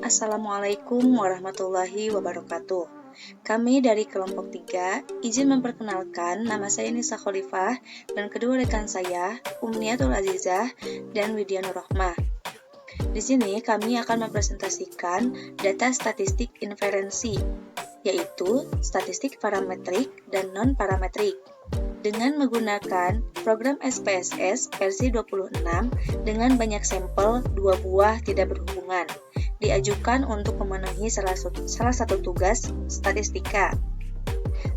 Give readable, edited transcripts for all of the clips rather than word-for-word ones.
Assalamualaikum warahmatullahi wabarakatuh. Kami dari kelompok 3 izin memperkenalkan, nama saya Nisa Khalifah dan kedua rekan saya, Umniatul Azizah dan Widya Nurrohmah. Di sini kami akan mempresentasikan data statistik inferensi, yaitu statistik parametrik dan non-parametrik, dengan menggunakan program SPSS versi 26 dengan banyak sampel 2 buah tidak berhubungan, diajukan untuk memenuhi salah satu tugas statistika.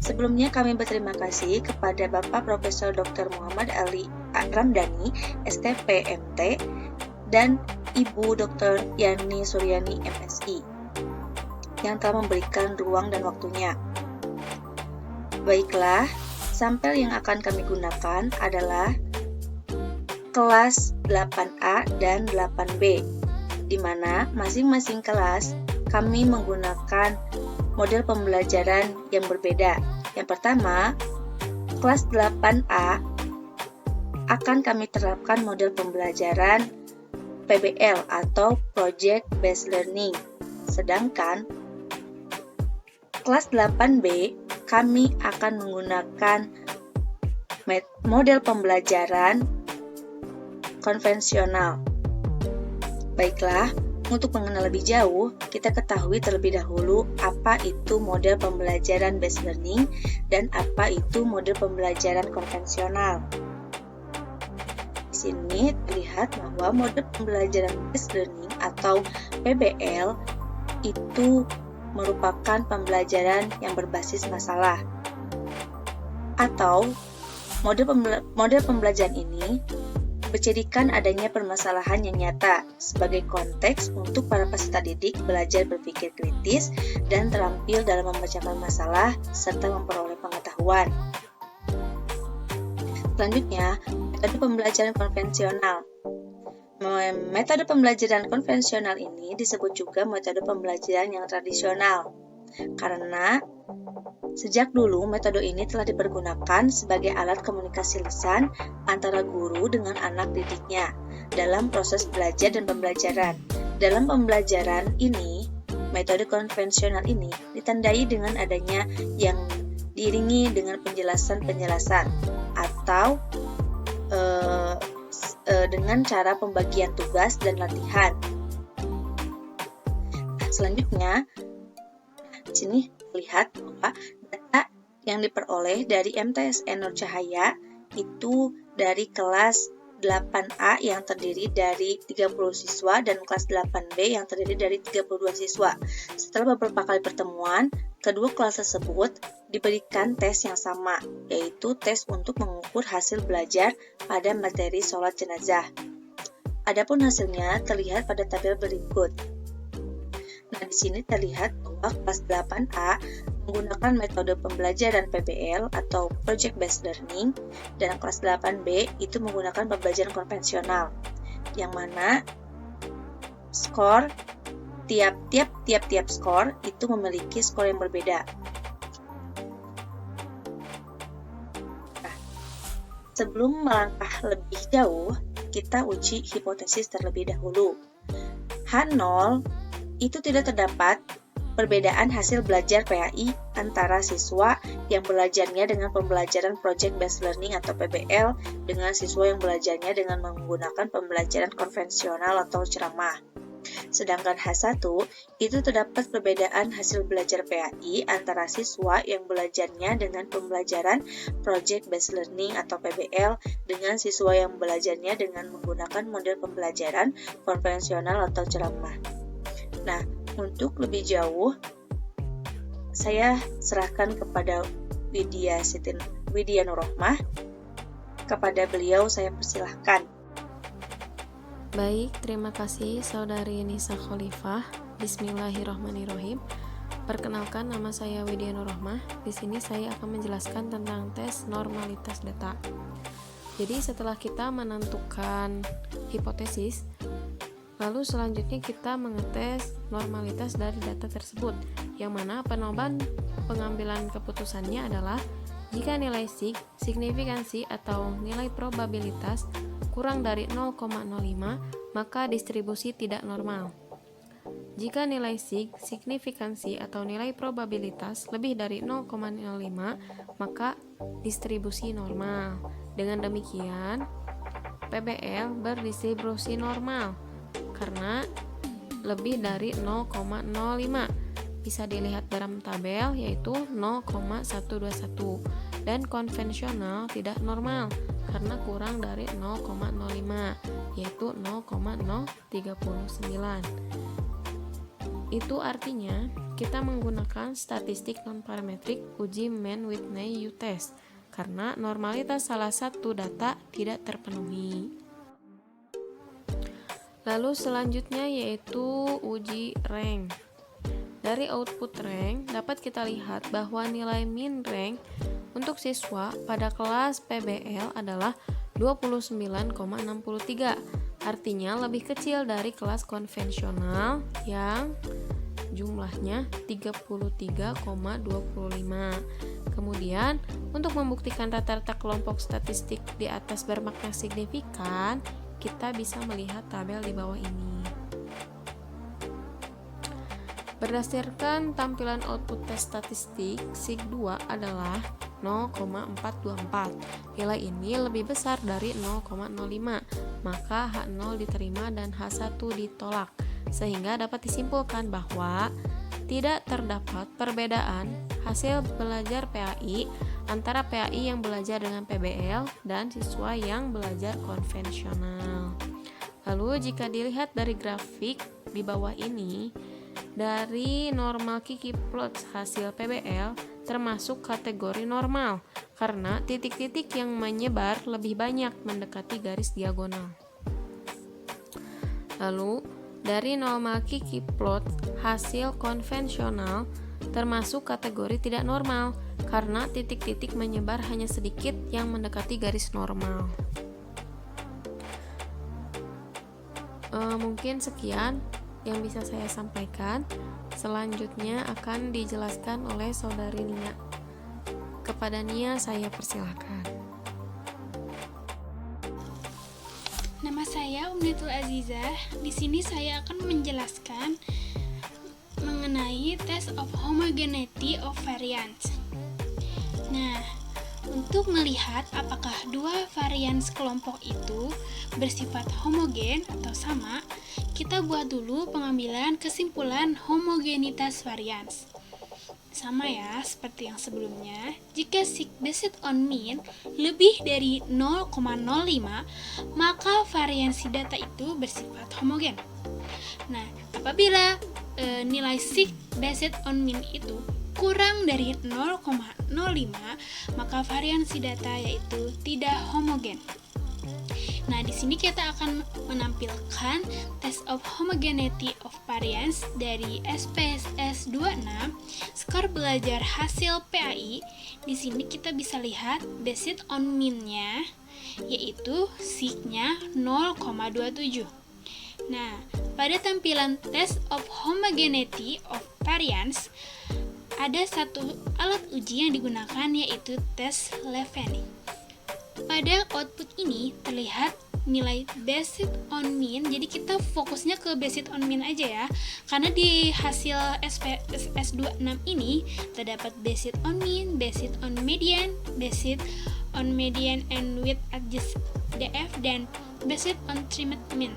Sebelumnya kami berterima kasih kepada Bapak Profesor Dr. Muhammad Ali Ramdhani, STPMT, dan Ibu Dr. Yani Suryani, MSI, yang telah memberikan ruang dan waktunya. Baiklah, sampel yang akan kami gunakan adalah kelas 8A dan 8B, di mana masing-masing kelas kami menggunakan model pembelajaran yang berbeda. Yang pertama, kelas 8A akan kami terapkan model pembelajaran PBL atau Project Based Learning. Sedangkan kelas 8B kami akan menggunakan model pembelajaran konvensional. Baiklah, untuk mengenal lebih jauh, kita ketahui terlebih dahulu apa itu model pembelajaran based learning dan apa itu model pembelajaran konvensional. Di sini terlihat bahwa model pembelajaran based learning atau PBL itu merupakan pembelajaran yang berbasis masalah. Atau model pembelajaran ini menjadikan adanya permasalahan yang nyata sebagai konteks untuk para peserta didik belajar berpikir kritis dan terampil dalam memecahkan masalah serta memperoleh pengetahuan. Selanjutnya, metode pembelajaran konvensional. Metode pembelajaran konvensional ini disebut juga metode pembelajaran yang tradisional, karena sejak dulu metode ini telah dipergunakan sebagai alat komunikasi lisan antara guru dengan anak didiknya dalam proses belajar dan pembelajaran. Dalam pembelajaran ini, metode konvensional ini ditandai dengan adanya yang diiringi dengan penjelasan-penjelasan atau dengan cara pembagian tugas dan latihan. Selanjutnya, di sini lihat bahwa data yang diperoleh dari MTSN Nur Cahaya itu dari kelas 8A yang terdiri dari 30 siswa dan kelas 8B yang terdiri dari 32 siswa. Setelah beberapa kali pertemuan, kedua kelas tersebut diberikan tes yang sama, yaitu tes untuk mengukur hasil belajar pada materi sholat jenazah. Adapun hasilnya terlihat pada tabel berikut. Nah, di sini terlihat bahwa kelas 8A menggunakan metode pembelajaran PBL atau Project Based Learning, dan kelas 8B itu menggunakan pembelajaran konvensional, yang mana skor tiap skor itu memiliki skor yang berbeda. Nah, sebelum melangkah lebih jauh, kita uji hipotesis terlebih dahulu. H0 itu tidak terdapat perbedaan hasil belajar PAI antara siswa yang belajarnya dengan pembelajaran Project Based Learning atau PBL dengan siswa yang belajarnya dengan menggunakan pembelajaran konvensional atau ceramah. Sedangkan H1 itu terdapat perbedaan hasil belajar PAI antara siswa yang belajarnya dengan pembelajaran Project Based Learning atau PBL dengan siswa yang belajarnya dengan menggunakan model pembelajaran konvensional atau ceramah. Nah, untuk lebih jauh, saya serahkan kepada Widya Nurrohmah. Kepada beliau saya persilahkan. Baik, terima kasih Saudari Nisa Khalifah. Bismillahirrahmanirrahim. Perkenalkan, nama saya Widya Nurrohmah. Di sini saya akan menjelaskan tentang tes normalitas data. Jadi setelah kita menentukan hipotesis, lalu selanjutnya kita mengetes normalitas dari data tersebut, yang mana penoban pengambilan keputusannya adalah jika nilai signifikansi atau nilai probabilitas kurang dari 0,05, maka distribusi tidak normal. Jika nilai signifikansi atau nilai probabilitas lebih dari 0,05, maka distribusi normal. Dengan demikian, PBL berdistribusi normal karena lebih dari 0,05. Bisa dilihat dalam tabel yaitu 0,121, dan konvensional tidak normal karena kurang dari 0,05 yaitu 0,039. Itu artinya kita menggunakan statistik non-parametrik uji Mann-Whitney U-test karena normalitas salah satu data tidak terpenuhi. Lalu selanjutnya yaitu uji rank. Dari output rank dapat kita lihat bahwa nilai min rank untuk siswa pada kelas PBL adalah 29,63. Artinya lebih kecil dari kelas konvensional yang jumlahnya 33,25. Kemudian, untuk membuktikan rata-rata kelompok statistik di atas bermakna signifikan, kita bisa melihat tabel di bawah ini. Berdasarkan tampilan output tes statistik, SIG2 adalah 0,424. Nilai ini lebih besar dari 0,05, maka H0 diterima dan H1 ditolak, sehingga dapat disimpulkan bahwa tidak terdapat perbedaan hasil belajar PAI antara PAI yang belajar dengan PBL dan siswa yang belajar konvensional. Lalu jika dilihat dari grafik di bawah ini, dari normal Kiki plot hasil PBL termasuk kategori normal karena titik-titik yang menyebar lebih banyak mendekati garis diagonal. Lalu dari normal Kiki plot hasil konvensional termasuk kategori tidak normal karena titik-titik menyebar hanya sedikit yang mendekati garis normal. Mungkin sekian yang bisa saya sampaikan. Selanjutnya akan dijelaskan oleh saudari Nia. Kepada Nia saya persilakan. Nama saya Umnitul Azizah. Di sini saya akan menjelaskan mengenai test of homogeneity of variance. Nah, untuk melihat apakah dua varians kelompok itu bersifat homogen atau sama, kita buat dulu pengambilan kesimpulan homogenitas varians. Sama ya, seperti yang sebelumnya, jika sig based on mean lebih dari 0,05, maka variansi data itu bersifat homogen. Nah, apabila nilai sig based on mean itu kurang dari 0,05, maka variansi data yaitu tidak homogen. Nah, di sini kita akan menampilkan test of homogeneity of variance dari SPSS 26, skor belajar hasil PAI. Di sini kita bisa lihat based on mean-nya, yaitu sig-nya 0,27. Nah, pada tampilan test of homogeneity of variance, ada satu alat uji yang digunakan yaitu tes Levene. Pada output ini terlihat nilai based on mean, jadi kita fokusnya ke based on mean aja ya, karena di hasil SPSS 26 ini terdapat based on mean, based on median and with adjust DF, dan based on trimmed mean.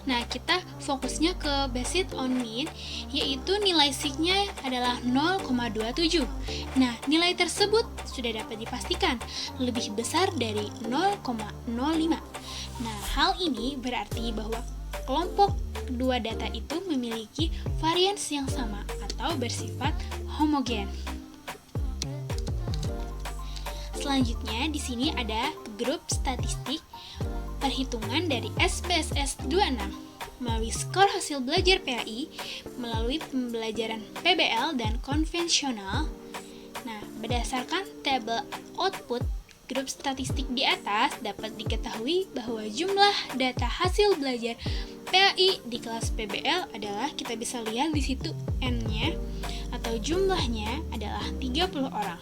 Nah, kita fokusnya ke based on mean, yaitu nilai sig-nya adalah 0,27. Nah, nilai tersebut sudah dapat dipastikan lebih besar dari 0,05. Nah, hal ini berarti bahwa kelompok kedua data itu memiliki varians yang sama atau bersifat homogen. Selanjutnya, di sini ada grup statistik perhitungan dari SPSS 26 melalui skor hasil belajar PAI melalui pembelajaran PBL dan konvensional. Nah, berdasarkan tabel output grup statistik di atas dapat diketahui bahwa jumlah data hasil belajar PAI di kelas PBL adalah, kita bisa lihat di situ N-nya atau jumlahnya adalah 30 orang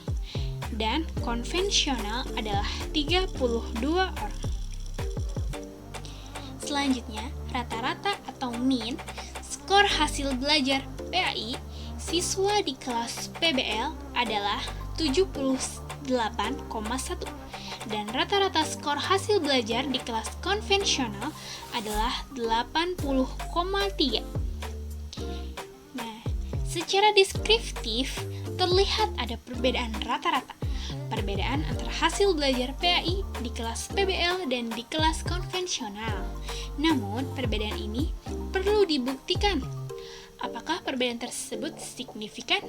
dan konvensional adalah 32 orang. Selanjutnya, rata-rata atau mean skor hasil belajar PAI siswa di kelas PBL adalah 78,1 dan rata-rata skor hasil belajar di kelas konvensional adalah 80,3. Nah, secara deskriptif terlihat ada perbedaan rata-rata. Perbedaan antara hasil belajar PAI di kelas PBL dan di kelas konvensional. Namun, perbedaan ini perlu dibuktikan. Apakah perbedaan tersebut signifikan?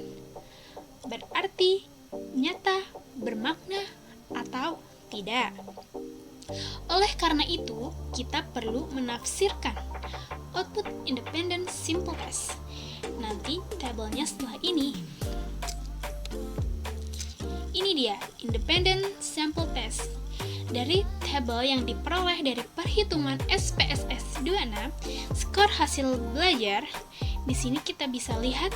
Berarti nyata, bermakna, atau tidak? Oleh karena itu, kita perlu menafsirkan output independent simple test. Nanti tabelnya setelah ini. Ini dia, independent sample test. Dari tabel yang diperoleh dari perhitungan SPSS 26, skor hasil belajar, di sini kita bisa lihat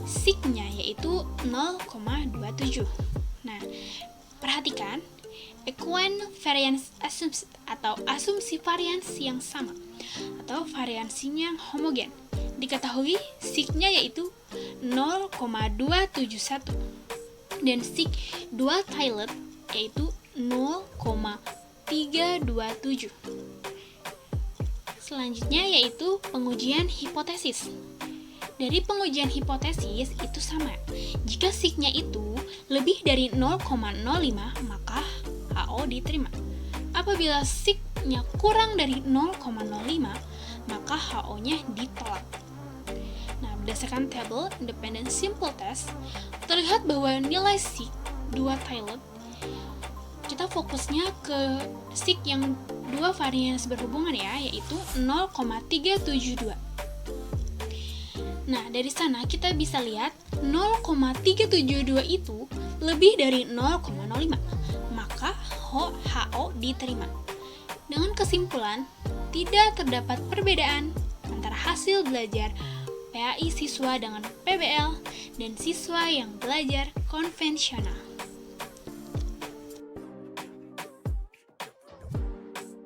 sig-nya yaitu 0,27. Nah, perhatikan equivariance assumption atau asumsi variansi yang sama atau variansinya yang homogen. Diketahui sig-nya yaitu 0,271 dan sig dual tiled yaitu 0,327. Selanjutnya yaitu pengujian hipotesis. Dari pengujian hipotesis itu sama. Jika sig-nya itu lebih dari 0,05 maka HO diterima. Apabila sig-nya kurang dari 0,05 maka HO-nya ditolak. Nah, berdasarkan tabel independent simple test, terlihat bahwa nilai sig dual tiled kita fokusnya ke sig yang dua varians berhubungan ya, yaitu 0,372. Nah, dari sana kita bisa lihat 0,372 itu lebih dari 0,05, maka HO diterima. Dengan kesimpulan, tidak terdapat perbedaan antara hasil belajar PAI siswa dengan PBL dan siswa yang belajar konvensional.